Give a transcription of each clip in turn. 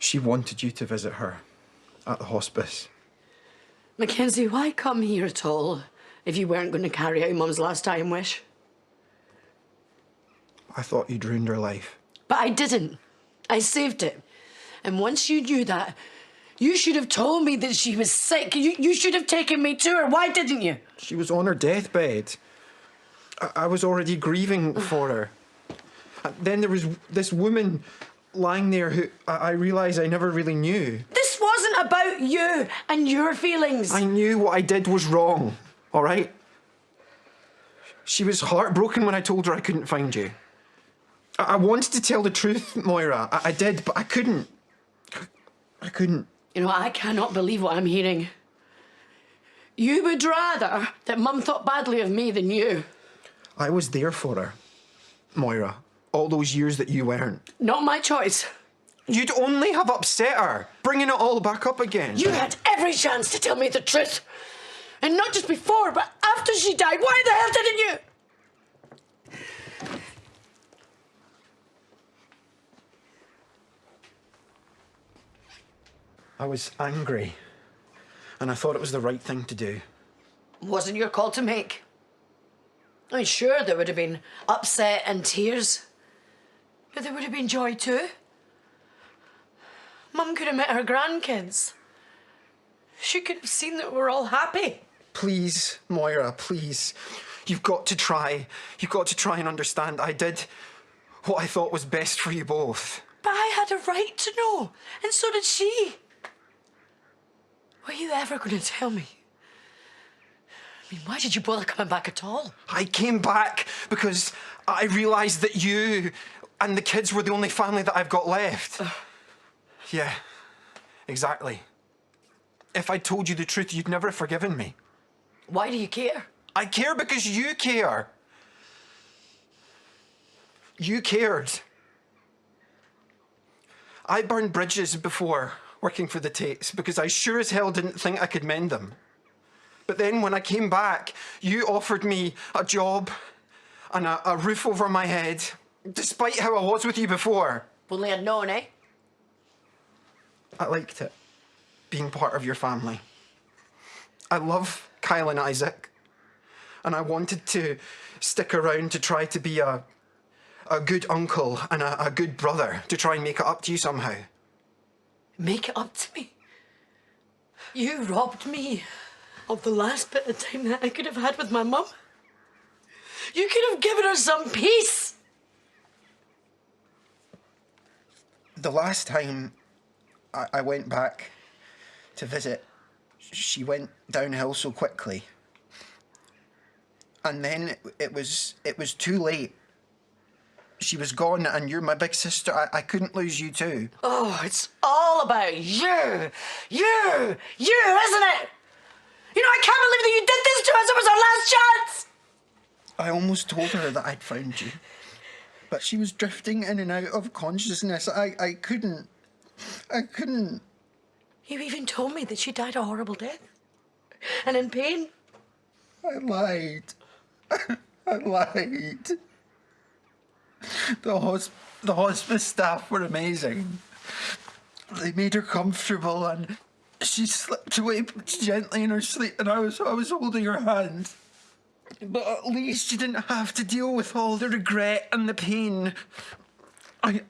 She wanted you to visit her at the hospice. Mackenzie, why come here at all if you weren't going to carry out Mum's last dying wish? I thought you'd ruined her life. But I didn't. I saved it. And once you knew that, you should have told me that she was sick. You should have taken me to her. Why didn't you? She was on her deathbed. I was already grieving for her. And then there was this woman lying there who I realised I never really knew. This wasn't about you and your feelings. I knew what I did was wrong, all right? She was heartbroken when I told her I couldn't find you. I wanted to tell the truth, Moira. I did, but I couldn't. I couldn't. You know, I cannot believe what I'm hearing. You would rather that Mum thought badly of me than you. I was there for her, Moira, all those years that you weren't. Not my choice. You'd only have upset her, bringing it all back up again. You had every chance to tell me the truth. And not just before, but after she died. Why the hell didn't you? I was angry, and I thought it was the right thing to do. Wasn't your call to make. I mean, sure, there would have been upset and tears, but there would have been joy too. Mum could have met her grandkids. She could have seen that we're all happy. Please, Moira, please. You've got to try. You've got to try and understand. I did what I thought was best for you both. But I had a right to know, and so did she. Were you ever going to tell me? I mean, why did you bother coming back at all? I came back because I realised that you and the kids were the only family that I've got left. Yeah, exactly. If I'd told you the truth, you'd never have forgiven me. Why do you care? I care because you care. You cared. I burned bridges before working for the Tates because I sure as hell didn't think I could mend them. But then when I came back, you offered me a job and a roof over my head, despite how I was with you before. If only I'd known, eh? I liked it, being part of your family. I love Kyle and Isaac, and I wanted to stick around to try to be a good uncle and a good brother, to try and make it up to you somehow. Make it up to me? You robbed me of the last bit of time that I could have had with my mum. You could have given her some peace. The last time I went back to visit, she went downhill so quickly. And then it was too late. She was gone, and you're my big sister. I couldn't lose you too. Oh, it's all about you. You, isn't it? You know, I can't believe that you did this to us. It was our last chance. I almost told her that I'd found you. But she was drifting in and out of consciousness. I couldn't. You even told me that she died a horrible death. And in pain. I lied. I lied. The hospice staff were amazing. They made her comfortable, and she slipped away gently in her sleep, and I was holding her hand. But at least she didn't have to deal with all the regret and the pain. I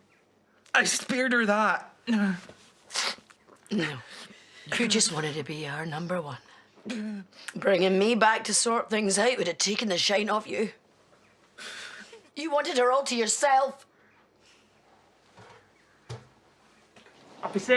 spared her that. No. You just wanted to be our number one. Bringing me back to sort things out would have taken the shine off you. You wanted her all to yourself.